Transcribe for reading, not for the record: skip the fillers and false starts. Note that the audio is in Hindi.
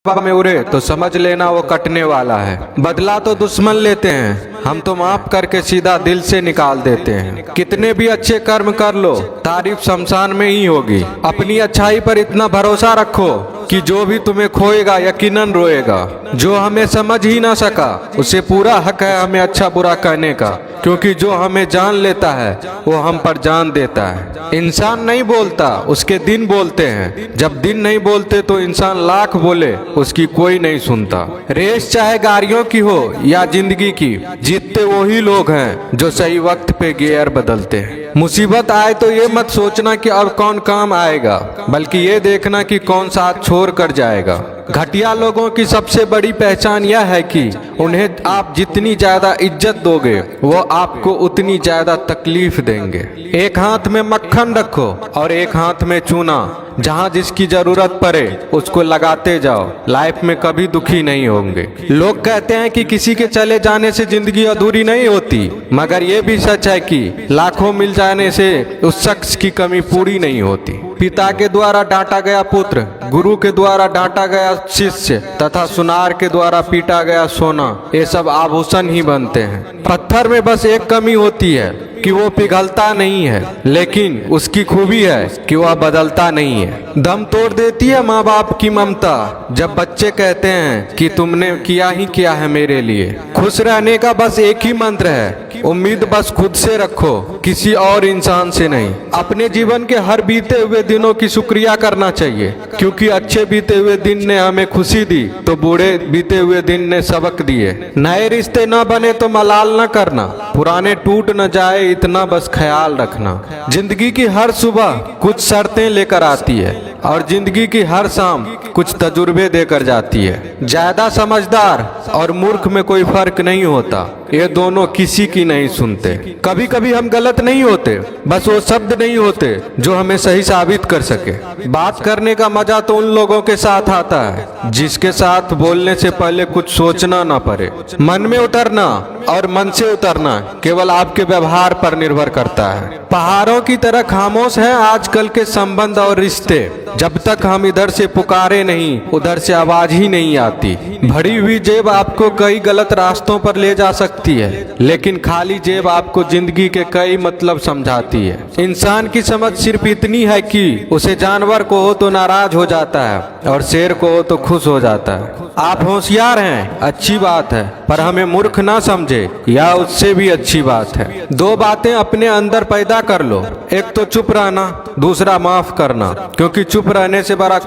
में उड़े तो समझ लेना वो कटने वाला है। बदला तो दुश्मन लेते हैं, हम तो माफ करके सीधा दिल से निकाल देते हैं। कितने भी अच्छे कर्म कर लो, तारीफ शमशान में ही होगी। अपनी अच्छाई पर इतना भरोसा रखो कि जो भी तुम्हें खोएगा यकीनन रोएगा। जो हमें समझ ही ना सका उसे पूरा हक है हमें अच्छा बुरा कहने का, क्योंकि जो हमें जान लेता है वो हम पर जान देता है। इंसान नहीं बोलता, उसके दिन बोलते हैं। जब दिन नहीं बोलते तो इंसान लाख बोले उसकी कोई नहीं सुनता। रेस चाहे गाड़ियों की हो या जिंदगी की, जीतते वही लोग हैं जो सही वक्त पे गियर बदलते हैं। मुसीबत आए तो ये मत सोचना कि अब कौन काम आएगा, बल्कि ये देखना कि कौन साथ छोड़ कर जाएगा। घटिया लोगों की सबसे बड़ी पहचान यह है कि उन्हें आप जितनी ज्यादा इज्जत दोगे वो आपको उतनी ज्यादा तकलीफ देंगे। एक हाथ में मक्खन रखो और एक हाथ में चूना, जहाँ जिसकी जरूरत पड़े उसको लगाते जाओ। लाइफ में कभी दुखी नहीं होंगे। लोग कहते हैं कि किसी के चले जाने से जिंदगी अधूरी नहीं होती, मगर ये भी सच है कि लाखों मिल जाने से उस शख्स की कमी पूरी नहीं होती। पिता के द्वारा डांटा गया पुत्र, गुरु के द्वारा डांटा गया शिष्य तथा सुनार के द्वारा पीटा गया सोना, ये सब आभूषण ही बनते हैं। पत्थर में बस एक कमी होती है कि वो पिघलता नहीं है, लेकिन उसकी खूबी है कि वह बदलता नहीं है। दम तोड़ देती है माँ बाप की ममता जब बच्चे कहते हैं कि तुमने किया ही क्या है मेरे लिए। खुश रहने का बस एक ही मंत्र है, उम्मीद बस खुद से रखो, किसी और इंसान से नहीं। अपने जीवन के हर बीते हुए दिनों की शुक्रिया करना चाहिए, क्योंकि अच्छे बीते हुए दिन ने हमें खुशी दी तो बुरे बीते हुए दिन ने सबक दिए। नए रिश्ते न बने तो मलाल न करना, पुराने टूट न जाए इतना बस ख्याल रखना। जिंदगी की हर सुबह कुछ शर्तें लेकर आती है और जिंदगी की हर शाम कुछ तजुर्बे देकर जाती है। ज्यादा समझदार और मूर्ख में कोई फर्क नहीं होता, ये दोनों किसी की नहीं सुनते। कभी कभी हम गलत नहीं होते, बस वो शब्द नहीं होते जो हमें सही साबित कर सके। बात करने का मजा तो उन लोगों के साथ आता है जिसके साथ बोलने से पहले कुछ सोचना ना पड़े। मन में उतरना और मन से उतरना केवल आपके व्यवहार पर निर्भर करता है। पहाड़ों की तरह खामोश हैं आजकल के संबंध और रिश्ते। जब तक हम इधर से पुकारे नहीं उधर से आवाज ही नहीं आती। भरी हुई जेब आपको कई गलत रास्तों पर ले जा सकती है, लेकिन खाली जेब आपको जिंदगी के कई मतलब समझाती है। इंसान की समझ सिर्फ इतनी है कि उसे जानवर को हो तो नाराज हो जाता है और शेर को हो तो खुश हो जाता है। आप होशियार हैं, अच्छी बात है, पर हमें मूर्ख ना समझे या उससे भी अच्छी बात है। दो बातें अपने अंदर पैदा कर लो, एक तो चुप रहना, दूसरा माफ करना, क्योंकि चुप रहने से बड़ा